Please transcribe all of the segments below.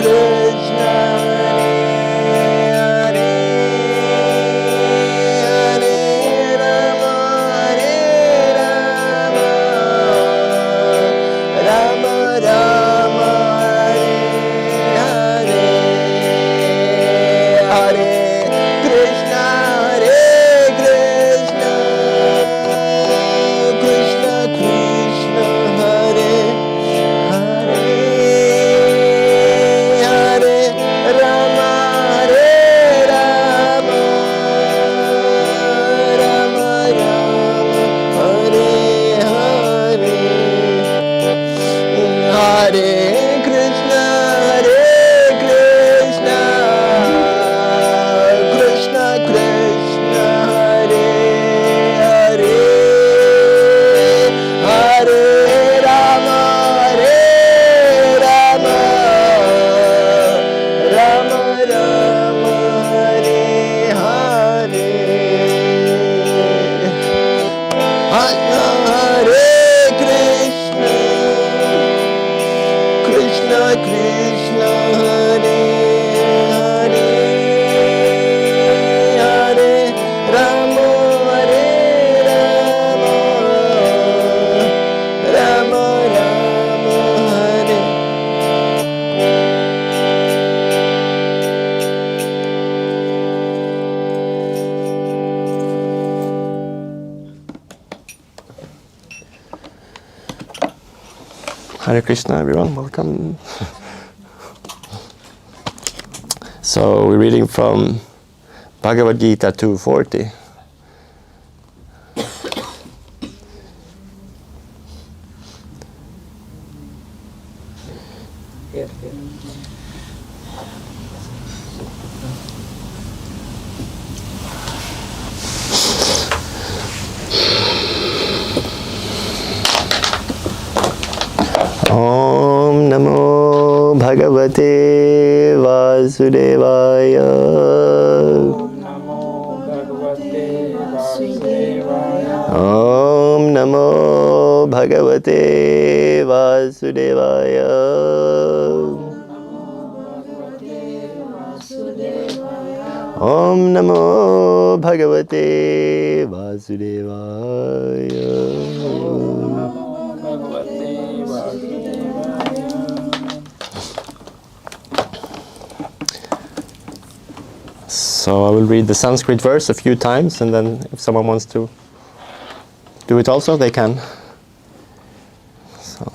Krishna, Hare Rama, Rama Rama, Hare Hare Krishna, Krishna Krishna, Hare Hare Rama, Rama Rama, Hare Hare Hare Krishna, Krishna Krishna, Hare Hare Rama, Rama Rama, Hare Hare Hare Krishna, Krishna Krishna, Hare Hare Rama, Rama Rama, Hare. Hare Krishna, everyone. Welcome. So we're reading from Bhagavad Gita 240. Om Namo Bhagavate Vasudevaya. Om Namo Bhagavate Vasudevaya. Om Namo Bhagavate Vasudevaya. So I will read the Sanskrit verse a few times, and then if someone wants to do it also, they can. So,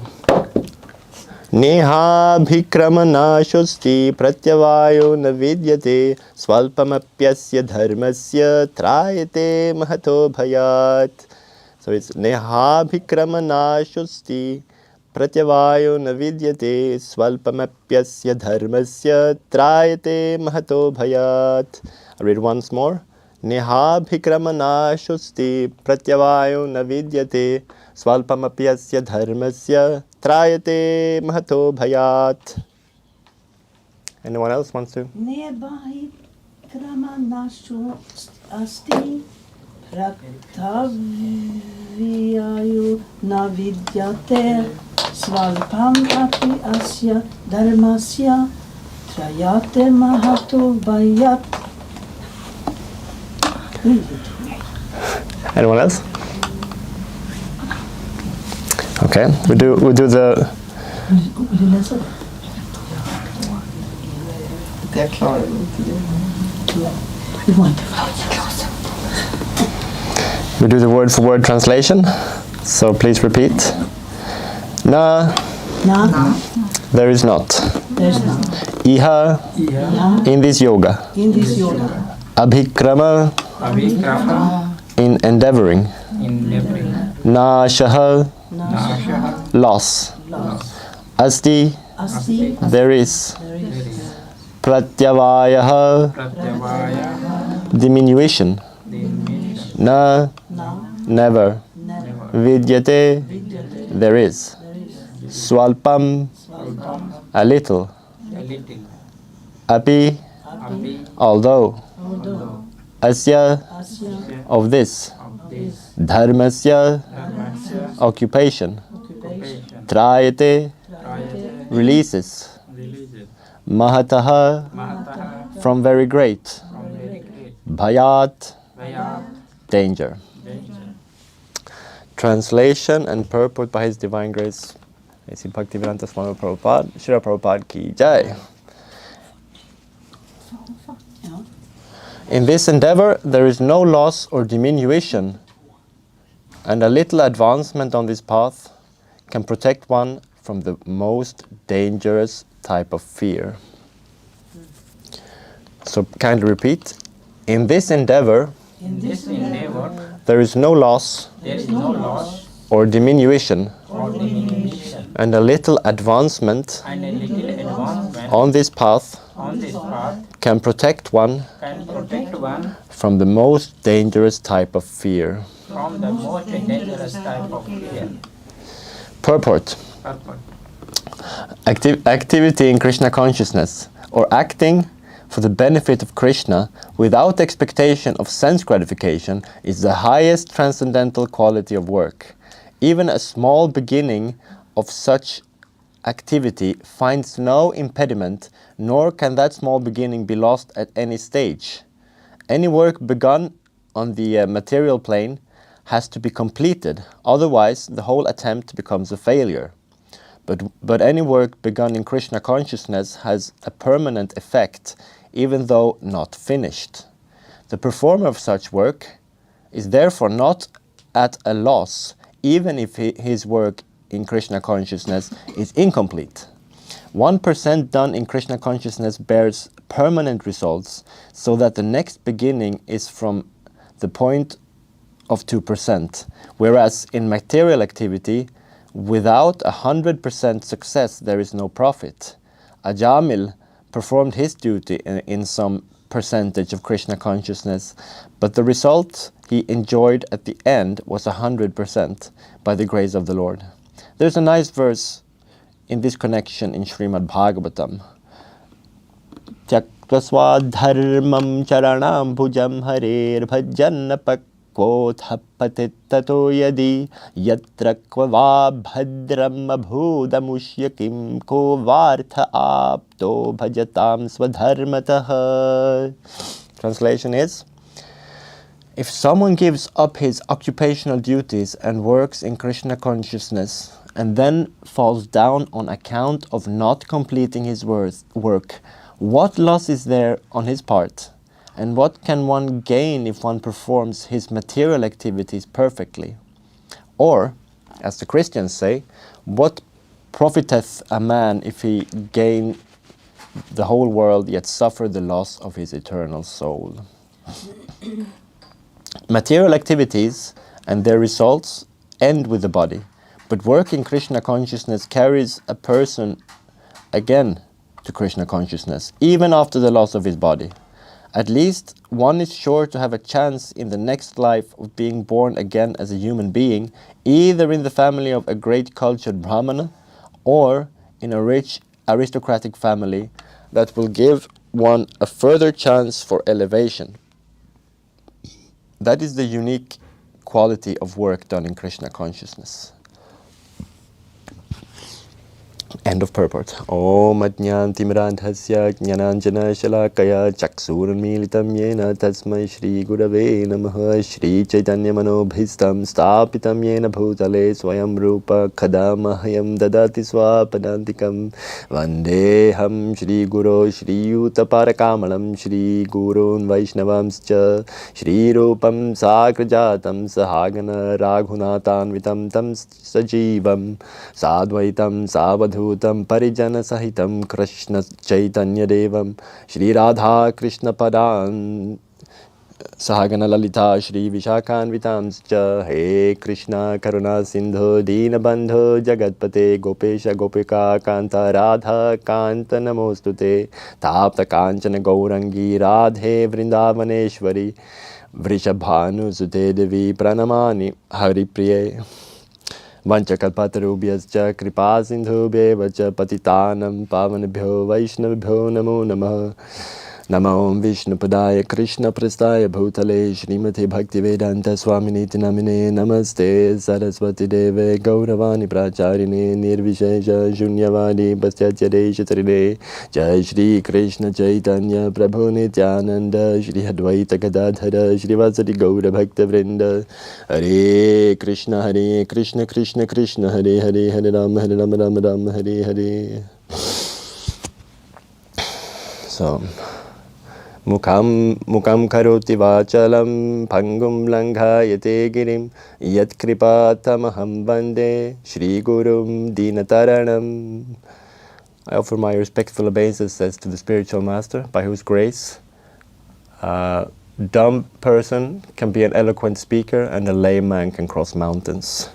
Neha bhikramana shusti pratyavayo na vidyate swalpamapyasya dharmasya trayate mahato bhayat. So it's Neha bhikramana shusti pratyavayo na vidyate swalpamapyasya dharmasya trayate mahato bhayat. I'll read once more. Neha bhikramana shusti pratyavayo na vidyate swalpamapyasya dharmasya trayate mahato bhayat. Anyone else wants to? Neha bhikramana shusti pratyavayo na vidyate swalpam api asya dharmasya trayate mahato bhayat. Anyone else? Okay, we do the. We do the word for word translation. So please repeat. Na. Na. There is not. There is not. Iha. In this yoga. In this yoga. Abhikrama. In endeavoring. Nashaha. Loss. Asti. There is. Pratyavayaha. Diminution. Na. Never. Vidyate. There is. Swalpam. A little. Api. Although. Asya. Of this. Dharmasya. Occupation. Trayate. Releases. Mahataha, Mahataha, from very great. from very great. Bhayat, Vayat, danger. danger. Translation and purport by His Divine Grace A.C. Bhaktivedanta Swami Prabhupada, Srila Prabhupada Ki Jai. Ja. In this endeavor, there is no loss or diminution, and a little advancement on this path can protect one from the most dangerous type of fear. So kindly repeat. In this endeavor, In this endeavor, there is no loss there is no loss or diminution, or diminution, and a little advancement and a little advancement on this path on this path can protect one can protect one from the most dangerous type of fear. from the most dangerous type of fear. Purport. Purport. Activity in Krishna consciousness, or acting for the benefit of Krishna without expectation of sense gratification, is the highest transcendental quality of work. Even a small beginning of such activity finds no impediment, nor can that small beginning be lost at any stage. Any work begun on the material plane has to be completed, otherwise the whole attempt becomes a failure. But any work begun in Krishna consciousness has a permanent effect, even though not finished. The performer of such work is therefore not at a loss, even if his work in Krishna consciousness is incomplete. 1% done in Krishna consciousness bears permanent results, so that the next beginning is from the point of 2%, whereas in material activity, without 100% success, there is no profit. Ajamil performed his duty in some percentage of Krishna consciousness, but the result he enjoyed at the end was 100% by the grace of the Lord. There's a nice verse in this connection in Srimad Bhagavatam. Tyaktva dharmam charanam bhujam harer bhajan pakvotha patittato yadi yatra kvava bhadram abhudamushya kim ko vartha apto bhajatam swadharmatah. Translation is, if someone gives up his occupational duties and works in Krishna consciousness and then falls down on account of not completing his work, what loss is there on his part? And what can one gain if one performs his material activities perfectly? Or, as the Christians say, what profiteth a man if he gain the whole world yet suffer the loss of his eternal soul? Material activities and their results end with the body, but work in Krishna consciousness carries a person again to Krishna consciousness, even after the loss of his body. At least one is sure to have a chance in the next life of being born again as a human being, either in the family of a great cultured Brahmana or in a rich aristocratic family that will give one a further chance for elevation. That is the unique quality of work done in Krishna consciousness. End of purport. Om Ajnantimrandhasya Jnananjana Shalakaya Chaksuranmilitam Yena Tasmai Shri Gurave Namaha Shri Chaitanya Manobhistam Stapitam Yena Bhutale Swayam Rupa Kadamahayam Dadati Swapadantikam Vandeham Shri Guru Shri Yuttaparakamalam Shri Gurun Vaishnavamscha Shri Rupam Sakrajatam Sahagana Raghunatan Tam Sajivam Sadvaitam Savadhu Parijana Sahitam Krishna Chaitanya Devam Shri Radha Krishna Padan Sahagana Lalita Shri Vishakhan Vitamscha He Krishna Karuna Sindhu Dina Bandhu Jagatpate Gopesha Gopika Kanta Radha Kanta Namostute Tapta Kanchana Gaurangi Radhe Vrindavaneshwari Vrishabhanu Sute Devi Pranamani Hari Priye Vanchakalpatarubhyascha kripasindhubhyevacha patitanam pavanabhyo vaishnavabhyo namo namah. Namo Vishnupadaya Krishna Prastaya Bhutale Srimati Bhaktivedanta Swaminiti Namine Namaste Saraswati Deve Gauravani Pracharine Nirvishesha Shunyavadi Pastyatya Shatrine Jai Shri Krishna Chaitanya Prabhu Nityananda Shri Advaita Gadadhara Shri Vasadi Gaura Bhakta Vrinda Hare Krishna Krishna Krishna Hare Hare Hare Rama Rama Rama Hare Hare. So Mukam karoti vachalam pangum langhayate girim yat kripatamaham vande Shri Gurum dinataranam. I offer my respectful obeisances to the spiritual master, by whose grace a dumb person can be an eloquent speaker and a layman can cross mountains.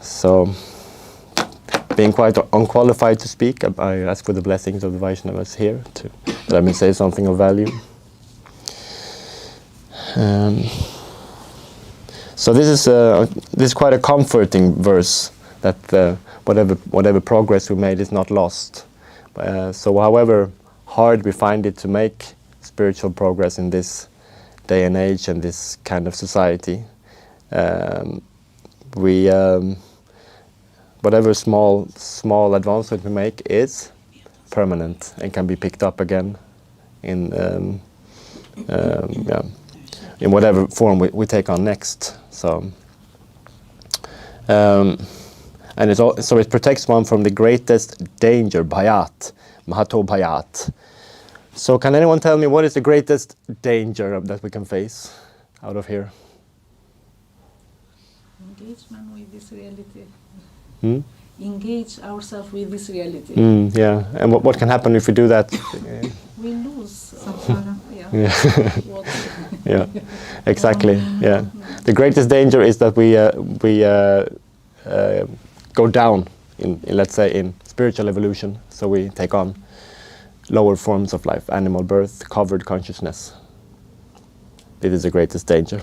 So, being quite unqualified to speak, I ask for the blessings of the Vaishnavas here to that I may say something of value. So this is quite a comforting verse that whatever progress we made is not lost. So however hard we find it to make spiritual progress in this day and age and this kind of society, whatever small advancement we make is permanent and can be picked up again in whatever form we take on next. So and so it protects one from the greatest danger, bhayat, mahato bhayat. So can anyone tell me what is the greatest danger that we can face out of here? Engagement with this reality. Hmm? Engage ourselves with this reality. Yeah, and what can happen if we do that? We lose samsara. Yeah, yeah, exactly. Yeah, the greatest danger is that we go down in let's say in spiritual evolution. So we take on lower forms of life, animal birth, covered consciousness. It is the greatest danger,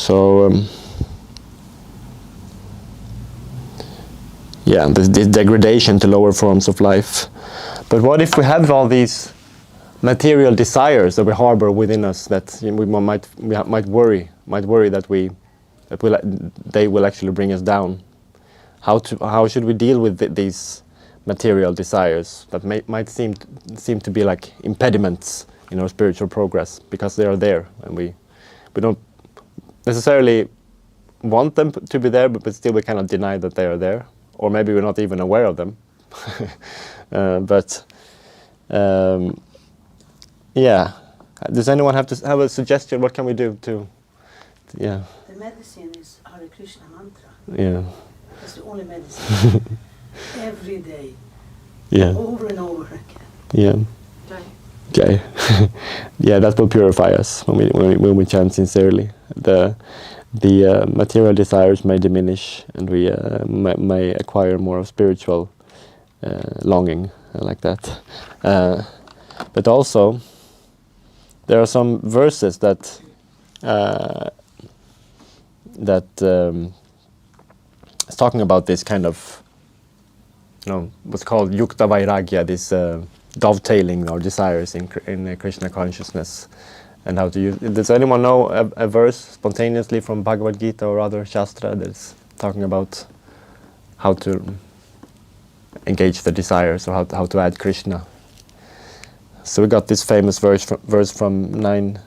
So, this degradation to lower forms of life. But what if we have all these material desires that we harbor within us that we might worry that they will actually bring us down? How should we deal with these material desires that might seem to be like impediments in our spiritual progress because they are there and we don't necessarily want them to be there, but still we cannot deny that they are there, or maybe we're not even aware of them. Does anyone have a suggestion? What can we do to? Yeah. The medicine is Hare Krishna mantra. Yeah. It's the only medicine. Every day. Yeah. Over and over again. Yeah. Jai. Yeah, that will purify us when we chant sincerely. The material desires may diminish, and we may acquire more of spiritual longing like that. But also, there are some verses that is talking about this kind of, what's called yukta vairagya, this dovetailing our desires in Krishna consciousness, and how to use. Does anyone know a verse spontaneously from Bhagavad Gita or other Shastra that's talking about how to engage the desires, or how to add Krishna? So we got this famous verse from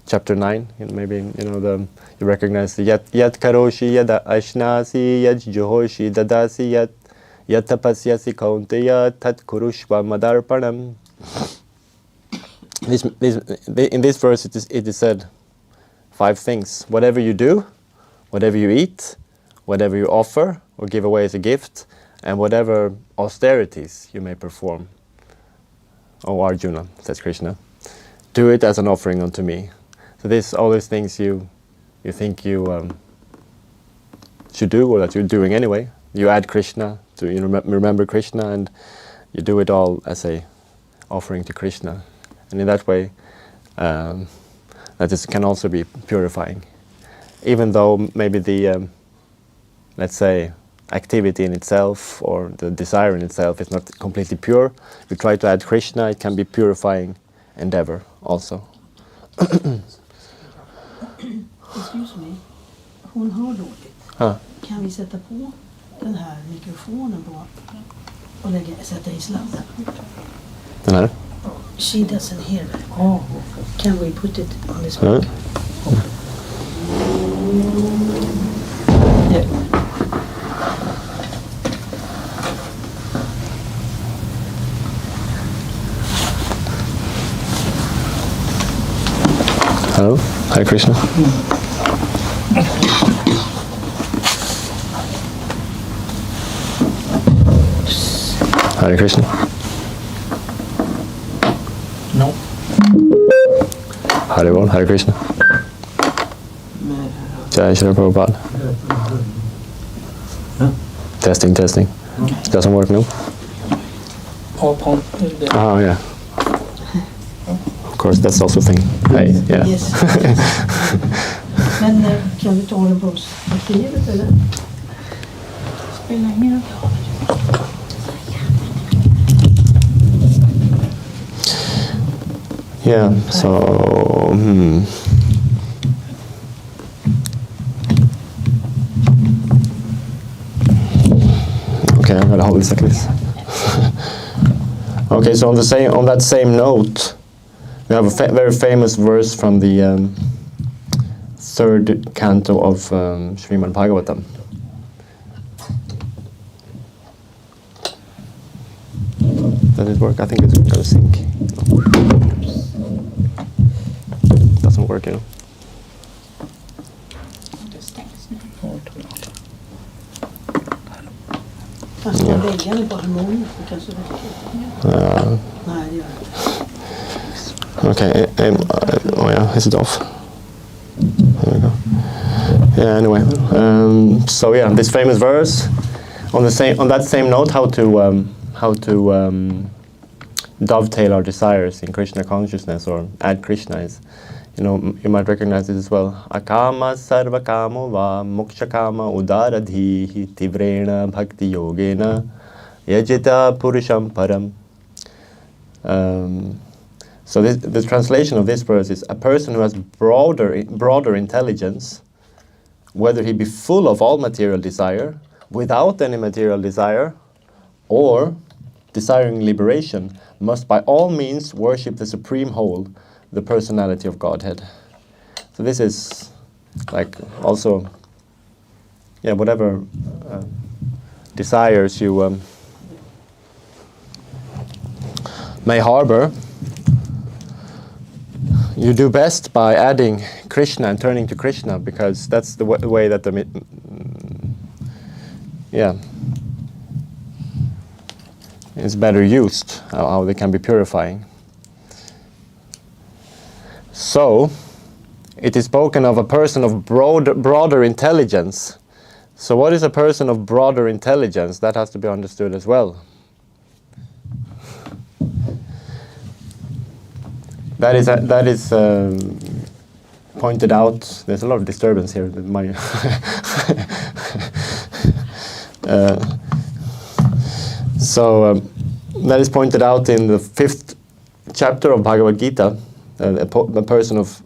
chapter 9. Maybe you recognize the yat karoshi yada ashnasi yat johoshi dadasi yat tapasyasi kaunteya tat kurushva madarpanam. In this verse it is said 5 things: whatever you do, whatever you eat, whatever you offer or give away as a gift, and whatever austerities you may perform. O Arjuna, says Krishna, do it as an offering unto me. So all these things you think you should do, or that you're doing anyway, you add Krishna to remember Krishna, and you do it all as a offering to Krishna. And in that way, that can also be purifying. even though maybe the, let's say, activity in itself or the desire in itself is not completely pure, we try to add Krishna, it can be purifying endeavor also. Excuse me. Hon hör dåligt. Huh. Kan vi sätta på den här mikrofonen bara och sätta i sladden? Den här? She doesn't hear. Oh. Can we put it on this one? Yeah. Hello, Hare Krishna. Hare Krishna. No. Hare Bol, Hare Krishna. Jai Shri Prabhupada. Testing, testing. Doesn't work, no? Oh, yeah. Of course, that's also a thing. Hey, yeah. Yes. Men kan vi ta den på arkivet eller? Spelar ingen roll. Yeah, so... Okay, I'm gonna hold this like this. Okay, so on that same note, we have a very famous verse from the third canto of Srimad Bhagavatam. Does it work? I think it's gonna sync. Doesn't work, you know. Fast jag lägger den på harmonik, det kanske räcker. Nej, det gör det. Okay, oh yeah, is it off? There we go. Yeah, anyway, so yeah, this famous verse, on that same note, how to dovetail our desires in Krishna consciousness or add Krishna is, you might recognize it as well. Akama sarva kamo va moksha kama udaradhihi tivrena bhakti yogena yajita purusham param. So the translation of this verse is a person who has broader intelligence, whether he be full of all material desire, without any material desire, or desiring liberation, must by all means worship the supreme whole, the personality of Godhead. So this is like also, yeah, whatever desires you may harbor, you do best by adding Krishna and turning to Krishna, because that's the way that is better used, how they can be purifying. So, it is spoken of a person of broader intelligence. So what is a person of broader intelligence? That has to be understood as well. That is pointed out. There's a lot of disturbance here with my that is pointed out in the 5th chapter of Bhagavad Gita. A person of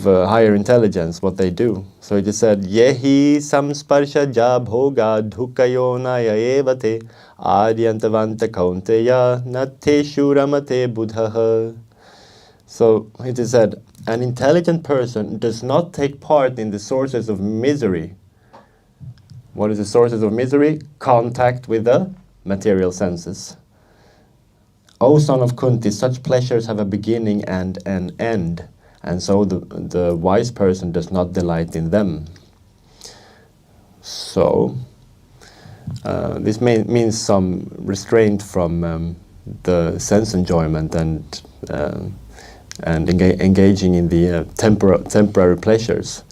higher intelligence, what they do. So it is said, Yehi samsparsha jabhoga dhukayona yaevate adyantavanta kaunteya nate shuramate buddhaha. So it is said, an intelligent person does not take part in the sources of misery. What is the sources of misery? Contact with the material senses. O son of Kunti, such pleasures have a beginning and an end, and so the wise person does not delight in them. So, this means some restraint from the sense enjoyment and engaging in the temporary pleasures.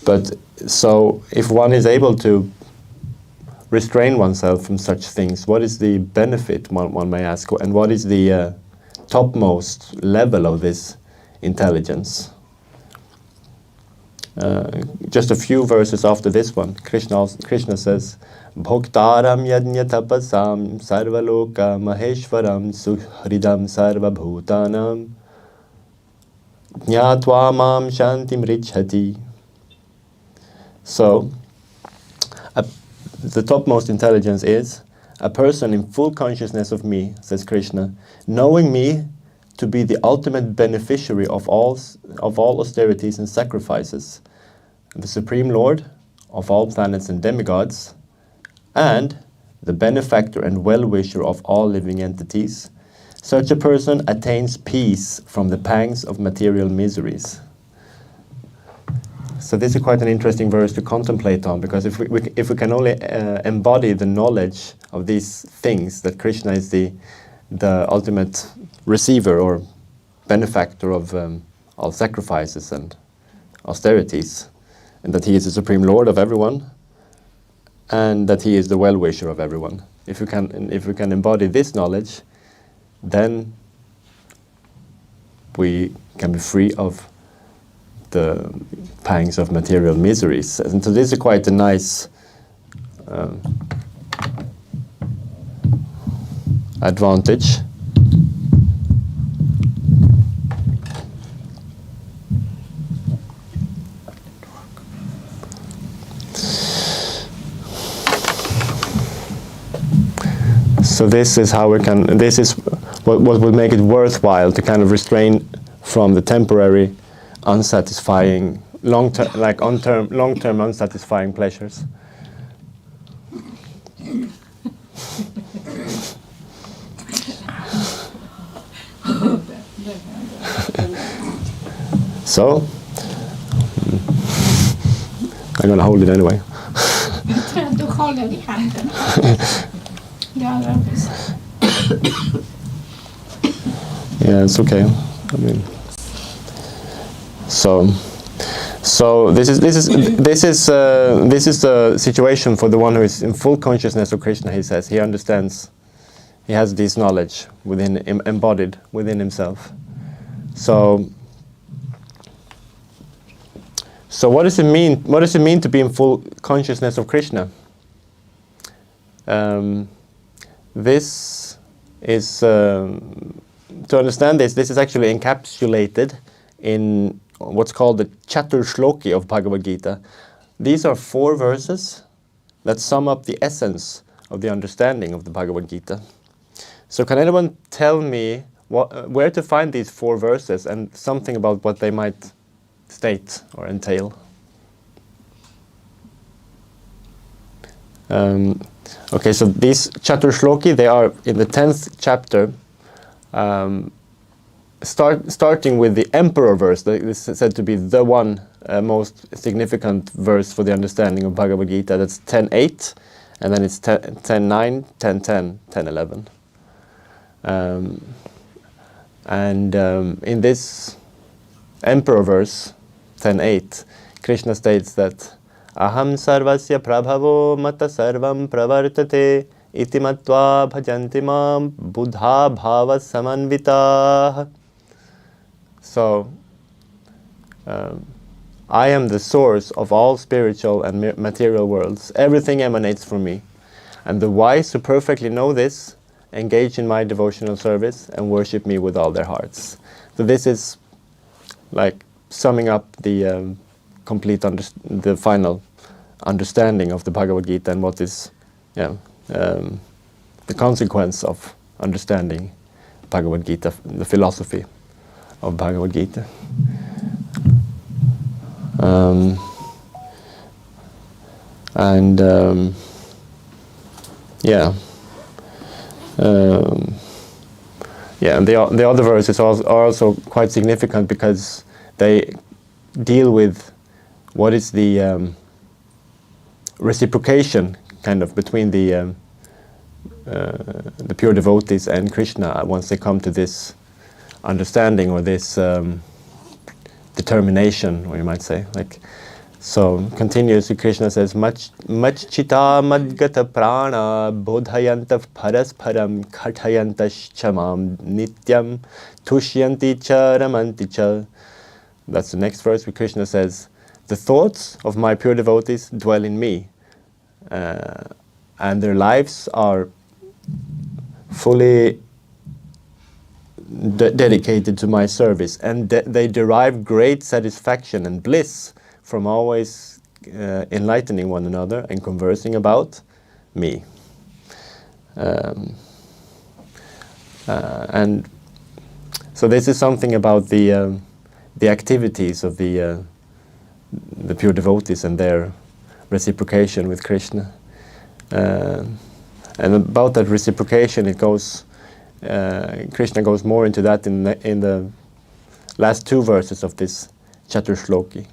But so, if one is able to restrain oneself from such things, what is the benefit, one may ask, and what is the topmost level of this intelligence. Just a few verses after this one, Krishna says, Bhoktaram yajna tapasam sarvaloka maheshwaram suhridam sarvabhutanam jnatva mam shantim richhati. So, the topmost intelligence is a person in full consciousness of me, says Krishna, knowing me to be the ultimate beneficiary of all austerities and sacrifices, the Supreme Lord of all planets and demigods, and the benefactor and well-wisher of all living entities. Such a person attains peace from the pangs of material miseries. So this is quite an interesting verse to contemplate on, because if we can only embody the knowledge of these things, that Krishna is the ultimate receiver or benefactor of all sacrifices and austerities, and that he is the Supreme Lord of everyone, and that he is the well-wisher of everyone. If we can embody this knowledge, then we can be free of the pangs of material miseries. And so this is quite a nice advantage. So this is how this is what will make it worthwhile to kind of restrain from the temporary, unsatisfying, long-term unsatisfying pleasures. So, I'm gonna hold it anyway. Du håller i handen. Yeah, it's okay. I mean, so this is the situation for the one who is in full consciousness of Krishna. He says he understands, he has this knowledge embodied within himself. So what does it mean? What does it mean to be in full consciousness of Krishna? This is to understand this is actually encapsulated in what's called the Chatur Shloki of Bhagavad Gita. These are 4 verses that sum up the essence of the understanding of the Bhagavad Gita. So can anyone tell me where to find these 4 verses and something about what they might state or entail? Okay, so these Chatur Shloki, they are in the 10th chapter, starting with the Emperor verse. This is said to be the one most significant verse for the understanding of Bhagavad Gita. That's 10.8, and then it's 10.9, 10.10, 10.11. In this Emperor verse, 10.8, Krishna states that Aham sarvasya prabhavo mata sarvam pravartate iti matva bhajanti mam buddha bhava samanvitah. So, I am the source of all spiritual and material worlds. Everything emanates from me. And the wise who perfectly know this engage in my devotional service and worship me with all their hearts. So this is like summing up the the final understanding of the Bhagavad Gita and what is the consequence of understanding Bhagavad Gita, the philosophy of Bhagavad Gita. And the other verses are also quite significant because they deal with what is the reciprocation kind of between the pure devotees and Krishna once they come to this understanding or this determination, or you might say, like So continuously Krishna says, Mach chita madgata prana bodhayanta parasparam khathayanta chamam nityam tushyanti cha ramanti cha. That's the next verse where Krishna says, the thoughts of my pure devotees dwell in me, and their lives are fully dedicated to my service, and they derive great satisfaction and bliss from always enlightening one another and conversing about me. And so this is something about the activities of the pure devotees and their reciprocation with Krishna. And about that reciprocation, it goes. Krishna goes more into that in the last two verses of this Chaturshloki.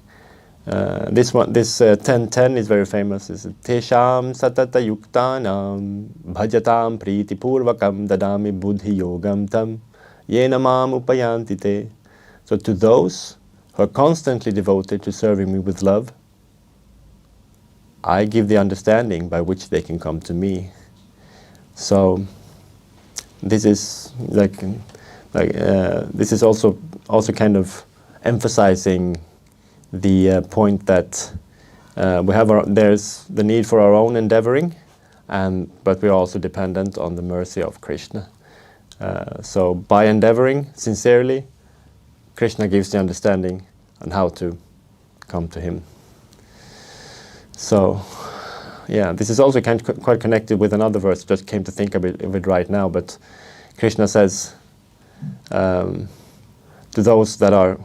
This 10:10 is very famous. It's Tesham satata yuktanam bhajatam priti purvakam dadami buddhi yogam tam yena mam upayanti te. So to those who are constantly devoted to serving me with love, I give the understanding by which they can come to me. So this is this is also kind of emphasizing the point that there's the need for our own endeavoring, but we are also dependent on the mercy of Krishna. So by endeavoring sincerely, Krishna gives the understanding on how to come to him. So, yeah, this is also quite connected with another verse. Just came to think of it right now. But Krishna says to those that are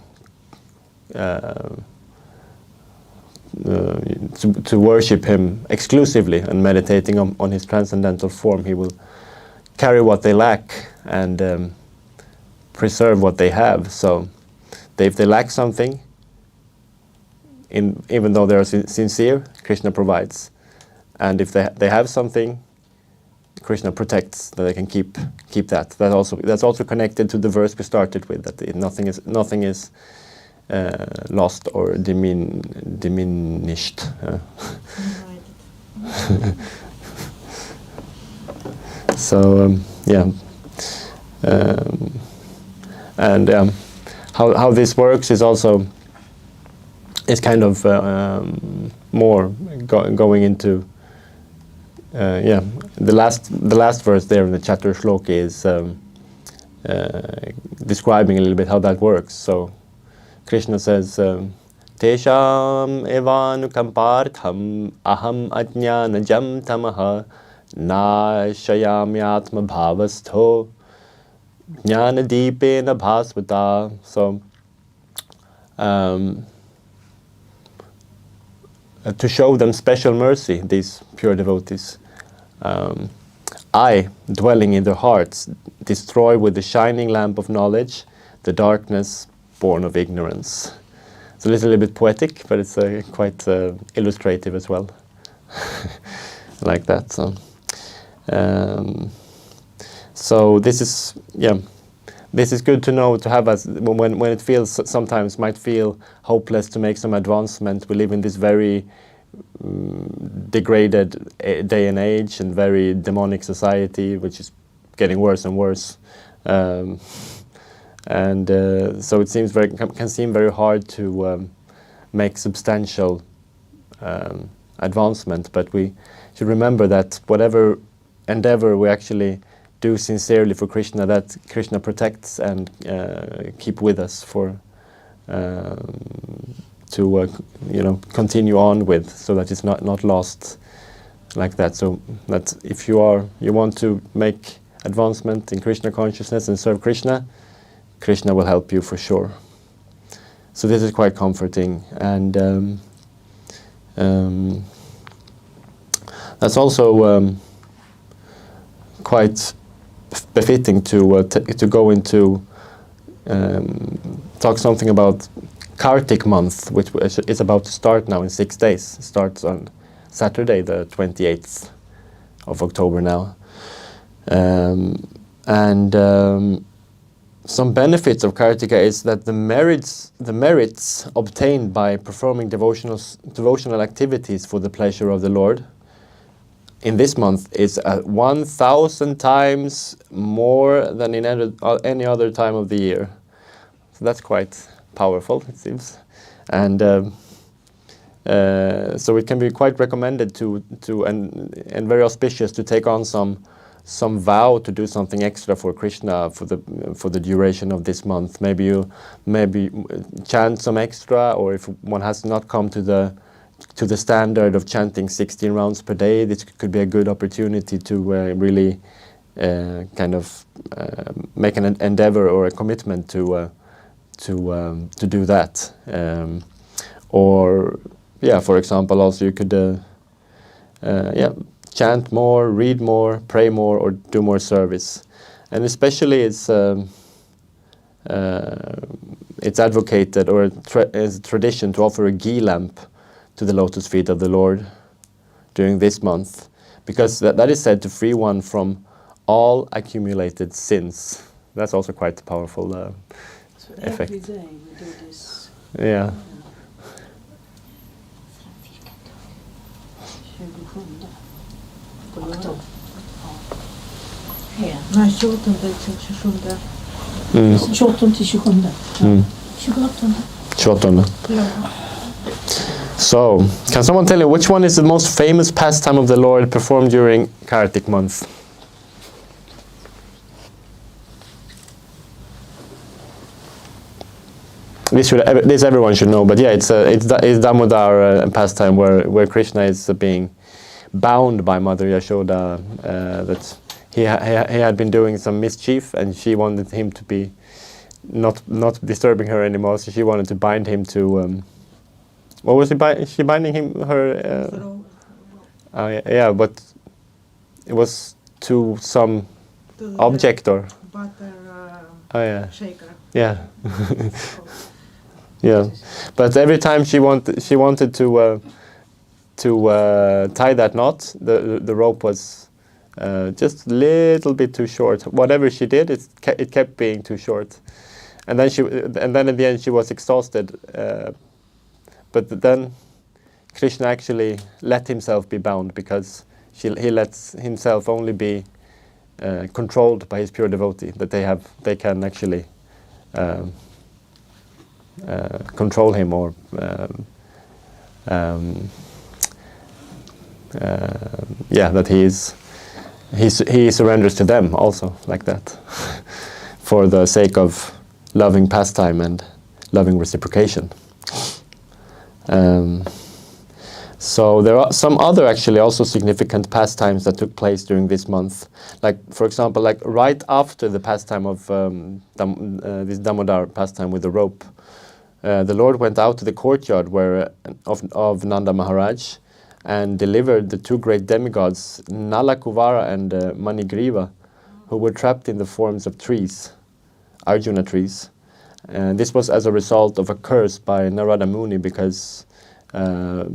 to worship him exclusively and meditating on his transcendental form, he will carry what they lack and preserve what they have. So if they lack something, even though they are sincere, Krishna provides. And if they have something, Krishna protects, that they can keep that. That's also connected to the verse we started with, that nothing is lost or diminished. So how this works is also kind of more going into the last verse there in the Chaturshloki is describing a little bit how that works. So Krishna says, Tesham evanukampartham aham ajnanajam tamaha na shayamyatma bhavastho jnanadipena bhasvata. So to show them special mercy, these pure devotees, I, dwelling in their hearts, destroy with the shining lamp of knowledge the darkness born of ignorance. It's a little bit poetic, but it's quite illustrative as well. Like that. So this is good to know, to have as when it feels, sometimes might feel hopeless to make some advancement. We live in this very degraded day and age and very demonic society, which is getting worse and worse. So it can seem very hard to make substantial advancement, but we should remember that whatever endeavor we actually do sincerely for Krishna, that Krishna protects and keep with us for to continue on with, so that it's not lost like that. So that if you want to make advancement in Krishna consciousness and serve Krishna, Krishna will help you for sure. So this is quite comforting, and that's also quite befitting to go into talk something about Kartik month, which is about to start now in 6 days. It starts on Saturday, the 28th of October now, and some benefits of Kartika is that the merits obtained by performing devotional activities for the pleasure of the Lord in this month is 1,000 times more than in any other time of the year. So that's quite powerful, it seems. And so it can be quite recommended and very auspicious to take on some vow to do something extra for Krishna for the duration of this month. Maybe you chant some extra, or if one has not come to the standard of chanting 16 rounds per day, this could be a good opportunity to really kind of make an endeavor or a commitment to do that. Or for example, also you could chant more, read more, pray more, or do more service. And especially it's advocated, or is a tradition, to offer a ghee lamp to the lotus feet of the Lord during this month, because that is said to free one from all accumulated sins. That's also quite a powerful So effect. every day we do this. Yeah. 27. På lördag. Ja. Nej, 28 till 27. Mm. 28 till 27. Mm. 28. 28. So, can someone tell you which one is the most famous pastime of the Lord performed during Kartik month? This everyone should know, but yeah, it's Damodar pastime where Krishna is being bound by Mother Yashoda. That he had been doing some mischief, and she wanted him to be not disturbing her anymore. So she wanted to bind him to. What was she binding him? But it was to some object or. Butter shaker. Yeah. Yeah, but every time she wanted to tie that knot, the rope was just a little bit too short. Whatever she did, it kept being too short, and then at the end she was exhausted. But then Krishna actually let himself be bound, because he lets himself only be controlled by his pure devotee. That they can actually. Control him, or that he surrenders to them also, like that, for the sake of loving pastime and loving reciprocation. So there are some other actually also significant pastimes that took place during this month. Like, for example, like right after the pastime of this Damodar pastime with the rope, the Lord went out to the courtyard of Nanda Maharaj and delivered the two great demigods, Nala Kuvara and Manigriva, who were trapped in the forms of trees, Arjuna trees. And this was as a result of a curse by Narada Muni, because at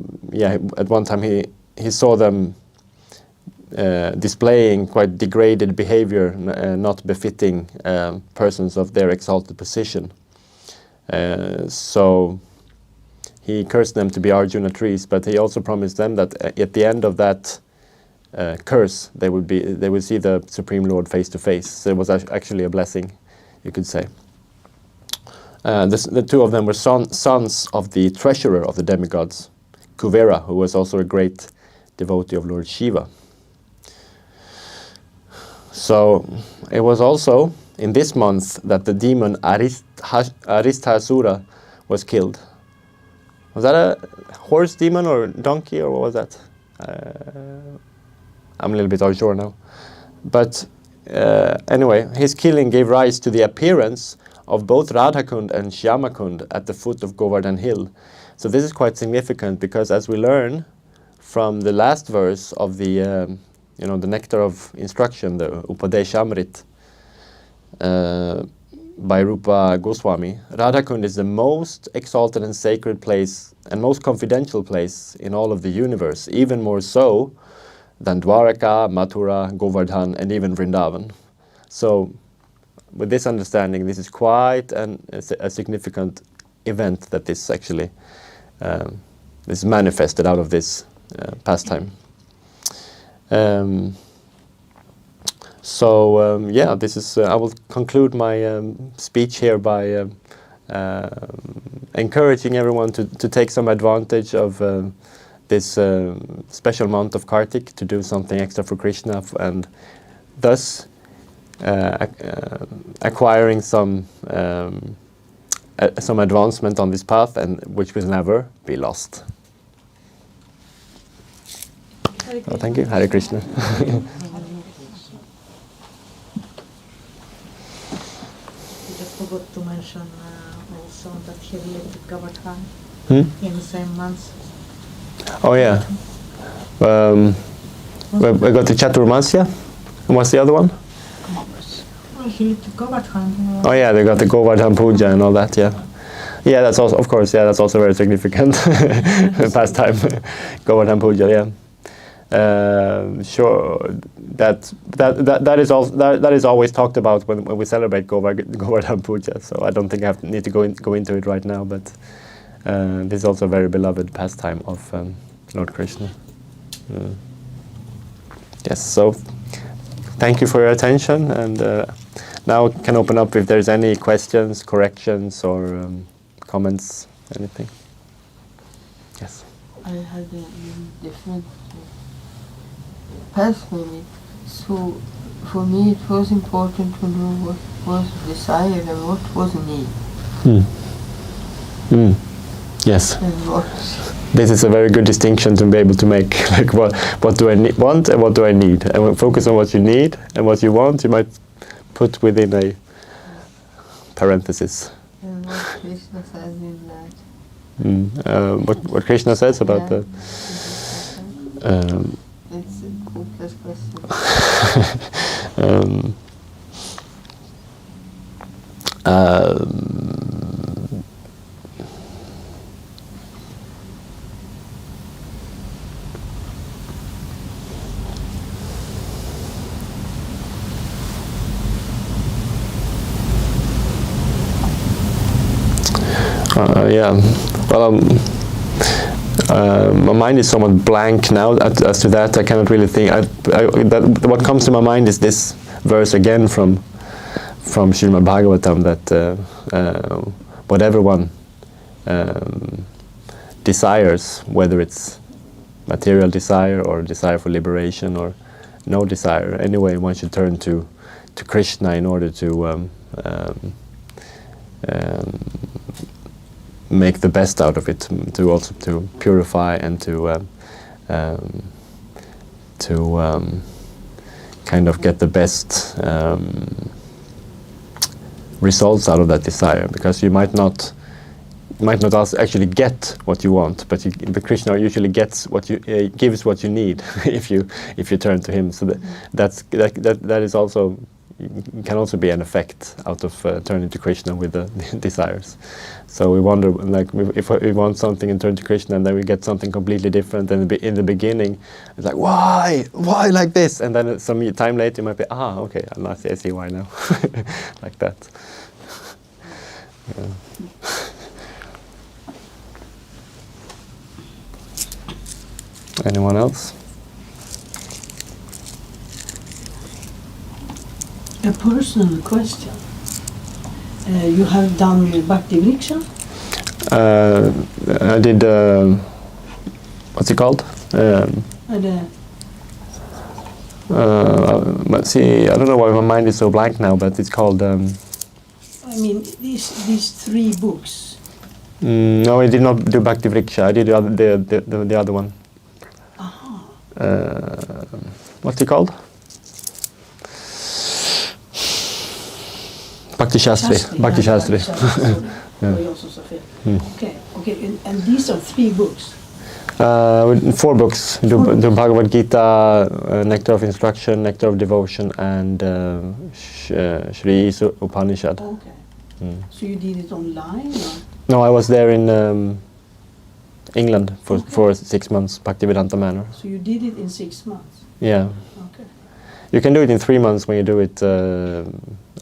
one time he saw them displaying quite degraded behavior, not befitting persons of their exalted position. So he cursed them to be Arjuna trees, but he also promised them that at the end of that curse, they would see the Supreme Lord face to face. So it was actually a blessing, you could say. The two of them were sons of the treasurer of the demigods, Kuvera, who was also a great devotee of Lord Shiva. So it was also in this month that the demon Aristhasura was killed. Was that a horse demon or donkey, or what was that? I'm a little bit unsure now. But anyway, his killing gave rise to the appearance of both Radhakund and Shyamakund at the foot of Govardhan Hill. So this is quite significant, because as we learn from the last verse of the the nectar of instruction, the Upadeshamrit, by Rupa Goswami, Radhakund is the most exalted and sacred place and most confidential place in all of the universe, even more so than Dwaraka, Mathura, Govardhan, and even Vrindavan. So with this understanding, this is quite a significant event that this actually is manifested out of this pastime. Yeah, this is. I will conclude my speech here by encouraging everyone to take some advantage of this special month of Kartik to do something extra for Krishna, and thus acquiring some advancement on this path, and which will never be lost. Thank you. Hare Krishna. You just forgot to mention also that he related Govardhan in the same month. Oh yeah. We got the Chaturmasya. And what's the other one? He related Govardhan. Oh yeah, they got the Govardhan Puja and all that. Yeah. Yeah, that's also, of course. Yeah, that's also very significant pastime. Govardhan Puja. Yeah. Sure. That is always talked about when we celebrate Govardhan Puja. So I don't think I need to go into it right now. But this is also a very beloved pastime of Lord Krishna. Yes. So thank you for your attention, and now we can open up if there's any questions, corrections, or comments, anything. Yes. I had a different path maybe. So for me it was important to know what was desire and what was need. Yes. And what This is a very good distinction to be able to make. Like what do I want and what do I need? And when focus on what you need and what you want, you might put within a parenthesis. and what Krishna says in that. What Krishna says about Yeah. the. It's a hopeless question. Yeah. Well, my mind is somewhat blank now as to that. I cannot really think. What comes to my mind is this verse again from Srimad Bhagavatam, that whatever one desires, whether it's material desire or desire for liberation or no desire, anyway, one should turn to Krishna in order to make the best out of it, to also to purify and to kind of get the best results out of that desire, because you might not actually get what you want, but Krishna usually gets what you gives what you need if you turn to him. So that is also, can also be an effect out of turning to Krishna with the desires. So we wonder, like, if we want something and turn to Krishna, and then we get something completely different. And in the beginning, it's like, why like this? And then some time later, you might be, okay, I see why now, like that. Yeah. Anyone else? A personal question. You have done Bhakti Vriksha? I did, what's it called? Let's see, I don't know why my mind is so blank now, but it's called... I mean, these 3 books. No, I did not do Bhakti Vriksha. I did the other one. What's it called? Bhakti Shastri. Bhakti Shastri. Okay. And these are 3 books. 4 books. Do Bhagavad Gita, Nectar of Instruction, Nectar of Devotion, and Shri Upanishad. Okay. So you did it online? Or? No, I was there in England for 6 months, Bhaktivedanta Manor. So you did it in 6 months? Yeah. Okay. You can do it in 3 months when you do it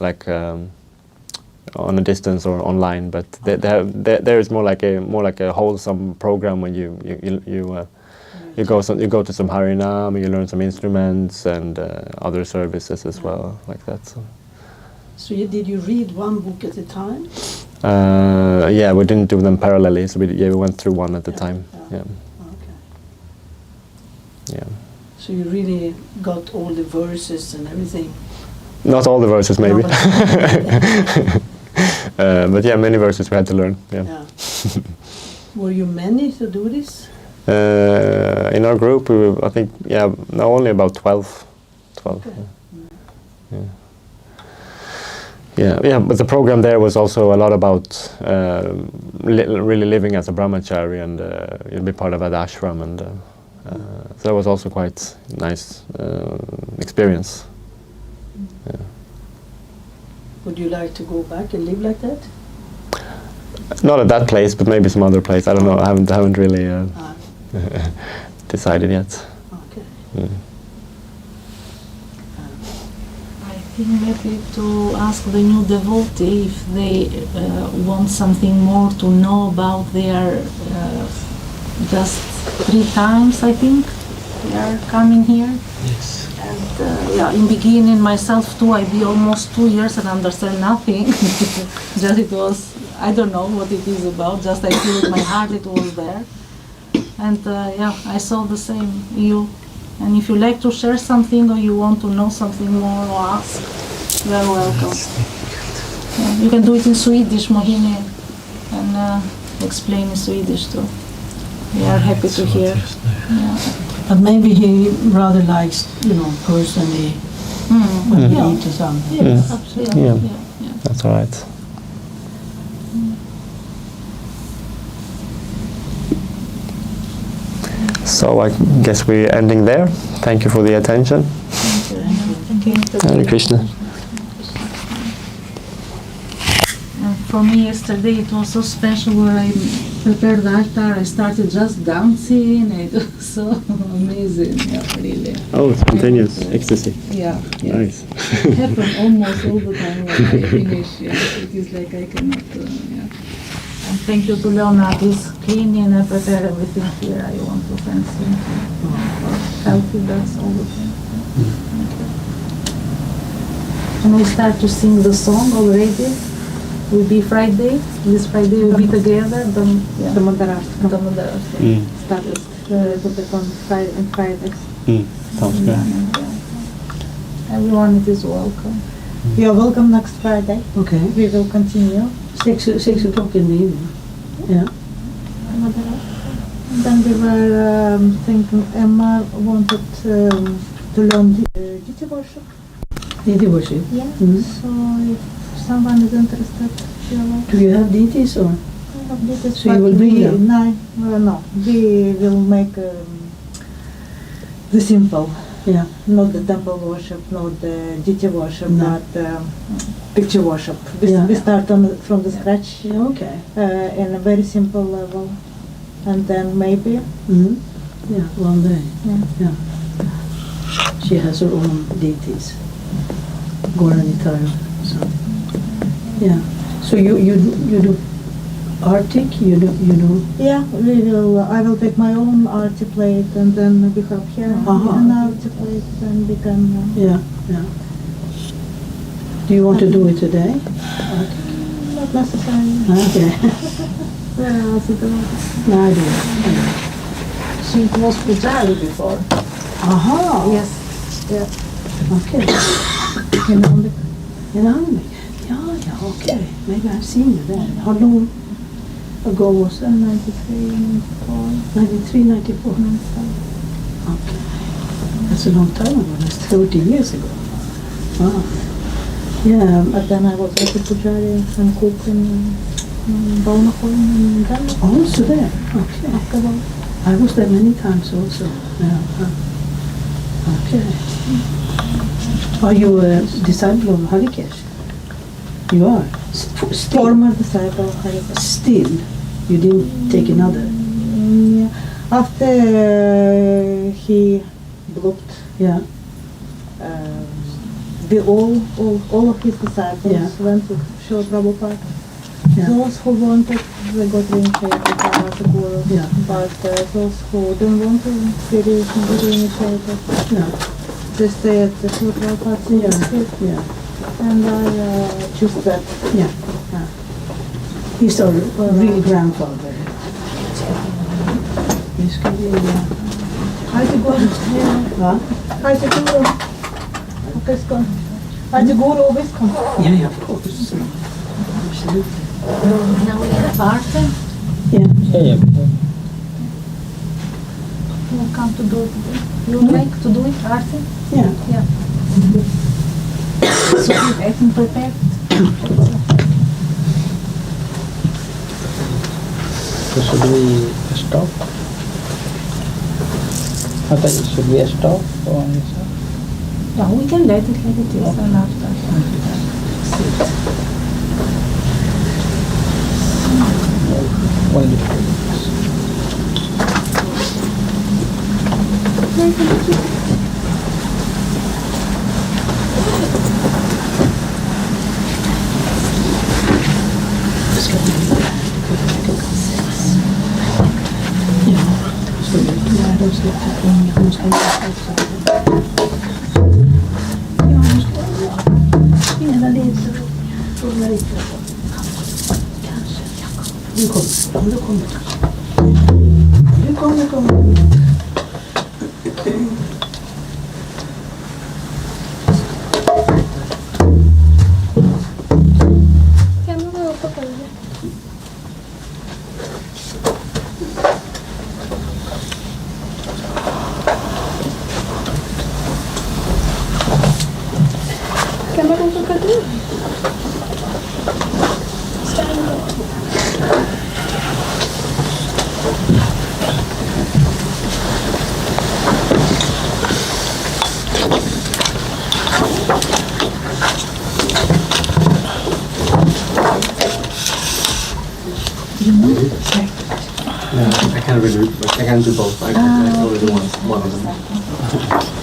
like on a distance or online, but there is more like a wholesome program when you go to some Harinam, you learn some instruments and other services as well, like that. So did you read one book at a time? Yeah, we didn't do them parallelly, so we went through one at a time. Yeah. Okay. Yeah. So you really got all the verses and everything? Not all the verses, maybe. No, but yeah, many verses we had to learn. Yeah. Were you many to do this? In our group, we were, I think, only about 12. Okay. Yeah, but the program there was also a lot about really living as a brahmachari and you'll be part of an ashram, and so that was also quite nice experience. Yeah. Would you like to go back and live like that? Not at that place, but maybe some other place. I don't know. I haven't really decided yet. Okay. I think maybe to ask the new devotee if they want something more to know about their just 3 times, I think, they are coming here. Yes. And in beginning myself too, I be almost 2 years and understand nothing. Just it was, I don't know what it is about, just I feel with my heart it was there. And I saw the same, you. And if you like to share something or you want to know something more or ask, you are welcome. Yeah, you can do it in Swedish, Mohini, and explain in Swedish too. We are happy to hear. Yeah. But maybe he rather likes, personally, when he eats or something. Yes, absolutely. Yeah. Yeah. That's all right. So I guess we're ending there. Thank you for the attention. Thank you. Hare Krishna. And for me yesterday it was so special where I prepared the altar, I started just dancing. It was so amazing, really. Oh, spontaneous ecstasy. Yeah. Nice. It happens almost all the time when I finish. It is like I cannot. And thank you to Leonard. He's cleaning and prepare everything here. I want to thank him for helping us all the time. Thank you. And we start to sing the song already. Will be Friday. This Friday we'll be together. Damodar Mm. started to put on Fridays. Sounds good. Everyone is welcome. You are welcome next Friday. Okay. We will continue. 6 o'clock in the evening. Yeah. And then we were thinking Emma wanted to learn deity worship. Deity worship. Yeah. Mhm. So if someone is interested, she will. Do you have deities or? I have deities, So you but will bring them? No. We will make the simple. Yeah. Not the temple worship, not the deity worship, No. but picture worship. We Yeah. start from the scratch Okay. in a very simple level, and then maybe Mm-hmm. Yeah, one day. yeah. She has her own deities. Goranitar. So. Yeah. So you do Arctic? You do. Yeah, we will. I will take my own arty plate, and then we have here an arty plate, and we can. Yeah. Do you want to do it today? Not necessarily. Okay. Where else it was? No, I do. She was Pujari before. Aha. Yes. Yeah. Okay. In Almvik. In Almvik. Yeah. Okay. Maybe I've seen you there. How long ago was that? 93, 94. 93, 94. Okay. That's a long time ago. That's 30 years ago. Wow. Yeah. But then I was also Pujari and cook in Bornholm in Denmark. Also there. Okay. Afterwards. I was there many times also. Yeah. Okay. Are you a disciple of Hare Krishna? You are? Still? Former disciple of Hare Krishna. Still? You didn't take another? Yeah. After he blocked Yeah. all of his disciples Yeah. went to Srila Prabhupada. Yeah. Those who wanted, they got reinitiated as a guru. Yeah. But those who didn't want to be reinitiated, Yeah. they stay at the Srila Prabhupada's feet. Yeah. And I choose that. Yeah. He's our real grandfather. This could be, Adi Guru. huh? Adi Guru. of ISKCON. Adi Guru of ISKCON. Yeah, of course. Absolutely. Now we have Arthur Yeah. Yeah. who will come to do it. You would like to do it, Arthur? Yeah. Yeah. So is everything prepared? So should we stop? Okay, should we stop or Yeah, we can let it like it is and after. only? Du kommer. Kan du gå på golvet? Kan man gå på golvet? Stand up. I can't really, I can do both. I only do one of them.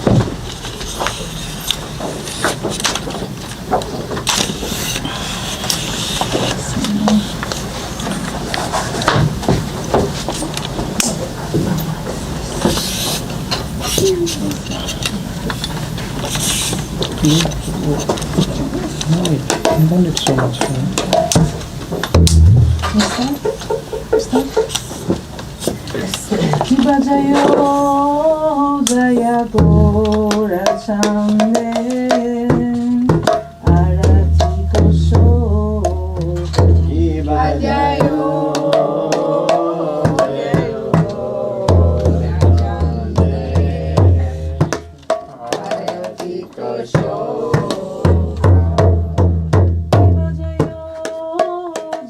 No, I don't need so much fun. Shiva Jayo Jaya Gora Chande Arati Kosho Shiva Jayo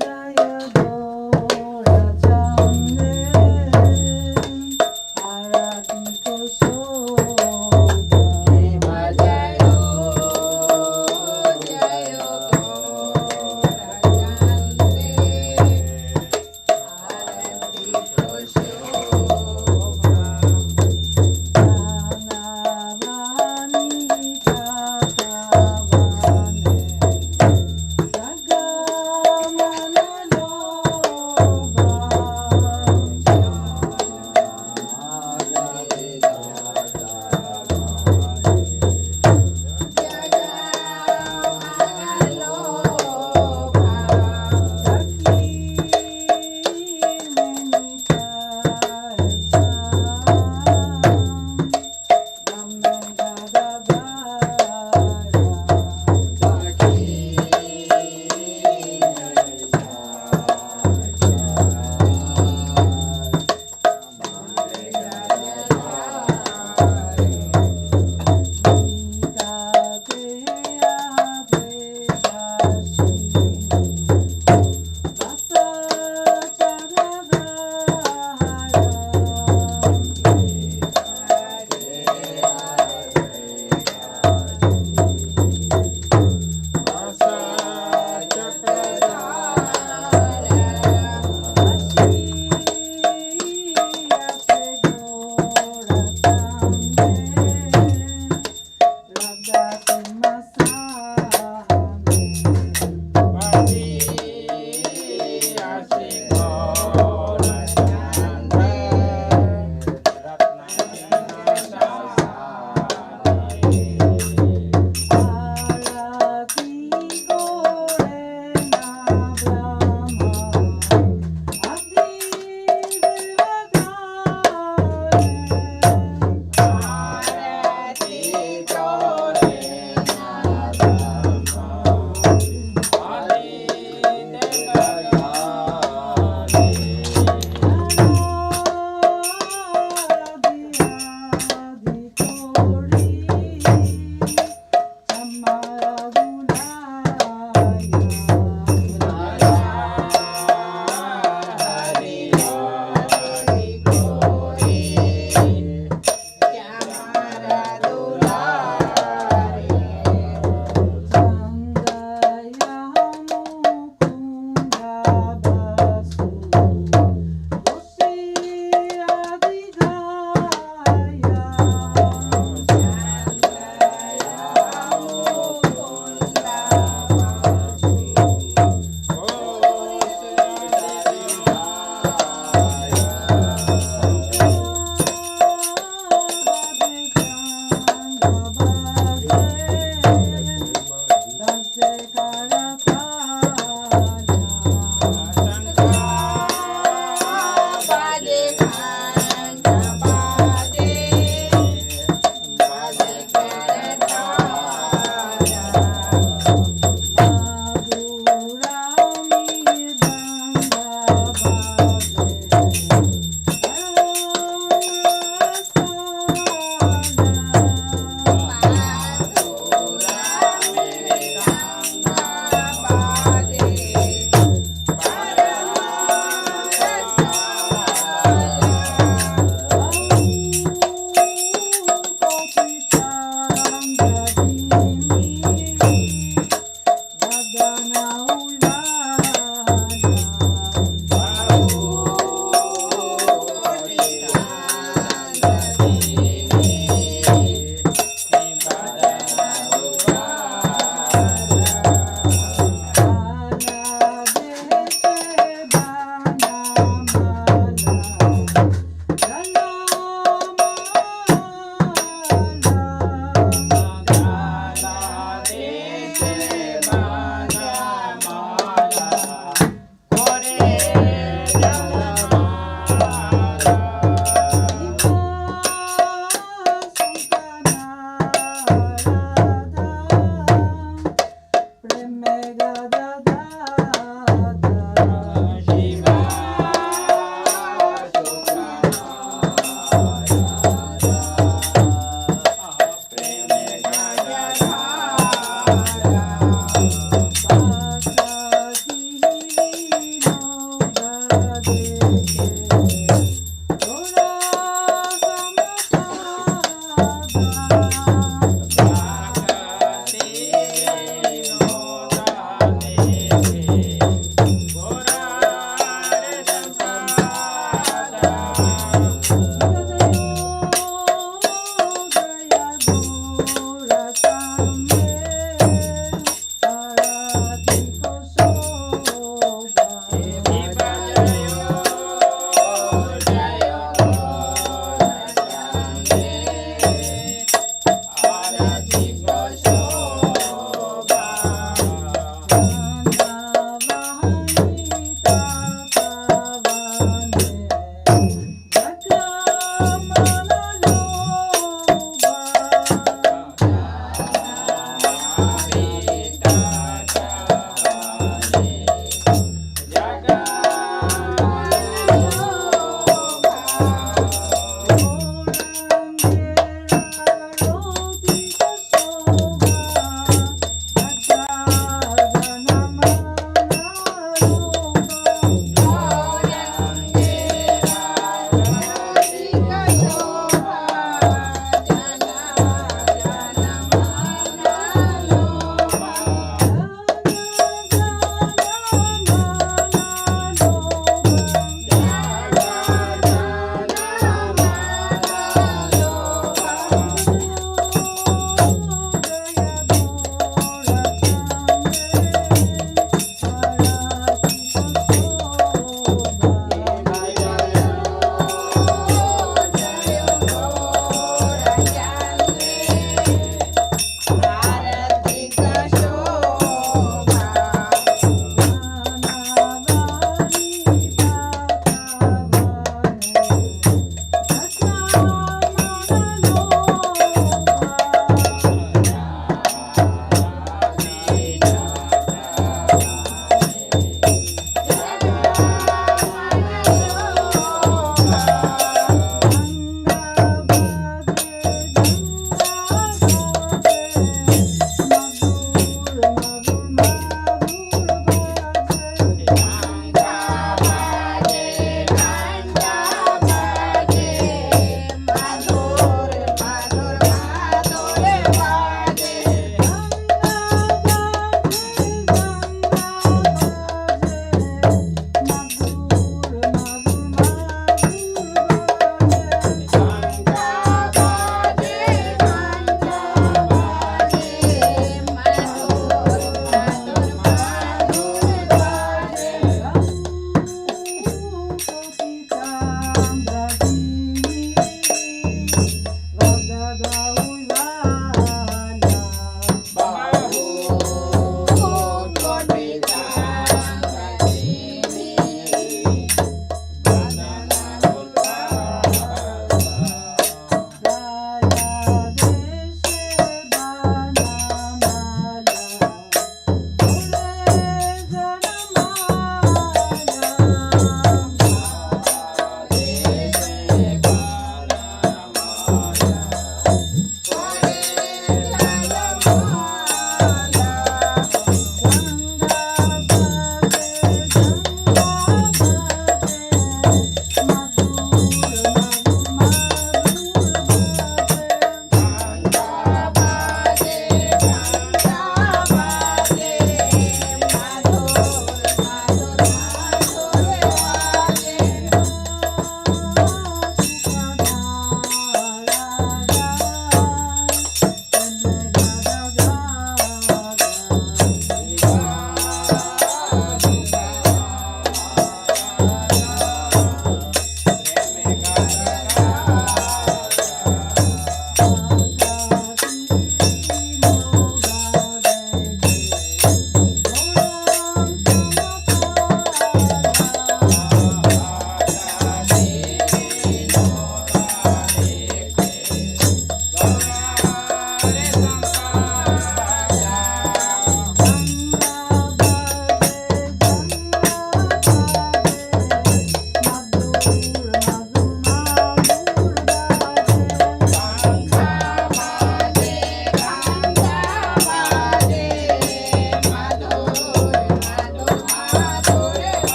Jaya Gora Chande Arati Kosho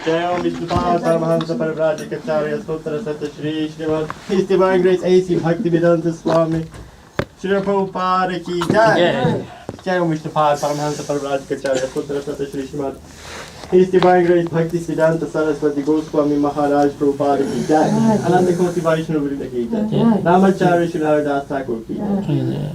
Jai Om Vishnupada Paramahansa Parivrajikacharya Sutra Sata Shri Srimad His Divine Grace A.C. Bhaktivedanta Swami Shri Prabhupada Ki Jai. Jai Om Vishnupada Paramahansa Parivrajikacharya Sutra Sata Shri Srimad His Divine Grace Bhaktivedanta Saraswati Goswami Maharaj Prabhupada Ki Jai. Ananda Koti Vaishnava Vrinda Ki Jai. Namacharya Shri Haridas Thakur Ki Jai.